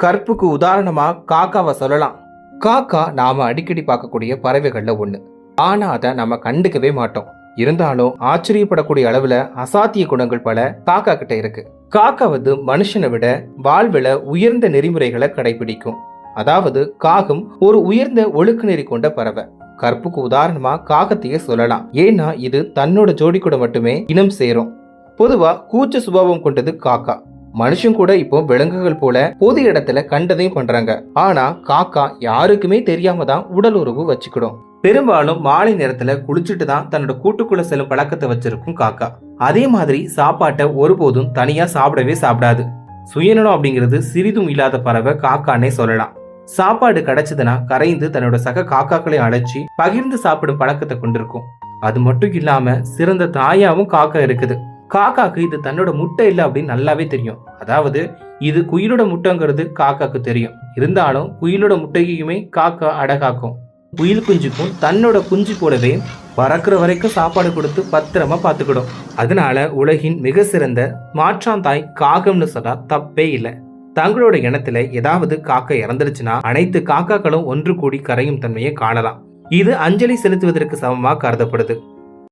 கற்புக்கு உதாரணமா காக்காவை சொல்லலாம். காக்கா நாம அடிக்கடி பார்க்கக்கூடிய பறவைகள்ல ஒண்ணு. ஆனா அதை நம்ம கண்டுக்கவே மாட்டோம். இருந்தாலும் ஆச்சரியப்படக்கூடிய அளவுல அசாத்திய குணங்கள் பல காக்கா கிட்ட இருக்கு. காக்கா மனுஷனை விட வாழ்வில உயர்ந்த நெறிமுறைகளை கடைபிடிக்கும். அதாவது காகம் ஒரு உயர்ந்த ஒழுக்க நெறி கொண்ட பறவை. கற்புக்கு உதாரணமா காகத்தையே சொல்லலாம். ஏன்னா இது தன்னோட ஜோடி கூட மட்டுமே இனம் சேரும். பொதுவா கூச்ச சுபாவம் கொண்டது காக்கா. மனுஷன் கூட இப்போ விலங்குகள் போல பொது இடத்துல கண்டதையும் பண்றாங்க. ஆனா காக்கா யாருக்குமே தெரியாம தான் உடல் உறவு வச்சுக்கிடும். பெரும்பாலும் மாலை நேரத்துல குளிச்சுட்டு தான் தன்னோட கூட்டுக்குள்ள செல்லும் பழக்கத்தை வச்சிருக்கும் காக்கா. அதே மாதிரி சாப்பாட்டை ஒருபோதும் தனியா சாப்பிடவே சாப்பிடாது. சுயநலம் அப்படிங்கிறது சிறிதும் இல்லாத பறவை காக்கானே சொல்லலாம். சாப்பாடு கிடைச்சதுன்னா கரைந்து தன்னோட சக காக்காக்களை அழைச்சி பகிர்ந்து சாப்பிடும் பழக்கத்தை கொண்டிருக்கும். அது மட்டும் இல்லாம சிறந்த தாயாவும் காக்கா இருக்குது. காக்காக்கு இது தன்னோட முட்டை இல்லை அப்படின்னு நல்லாவே தெரியும். அதாவது இது குயிலோட முட்டைங்கிறது காக்காக்கு தெரியும். இருந்தாலும் குயிலோட முட்டையுமே காக்கா அடகாக்கும். குயில் குஞ்சுக்கும் தன்னோட குஞ்சு போலவே பறக்கிற வரைக்கும் சாப்பாடு கொடுத்து பத்திரமா பார்த்துக்கிடும். அதனால உலகின் மிக சிறந்த மாற்றாந்தாய் காகம்னு சொன்னா தப்பே இல்லை. தங்களோட இனத்துல ஏதாவது காக்கா இறந்துருச்சுன்னா அனைத்து காக்காக்களும் ஒன்று கூடி கரையும் தன்மையை காணலாம். இது அஞ்சலி செலுத்துவதற்கு சமமா கருதப்படுது.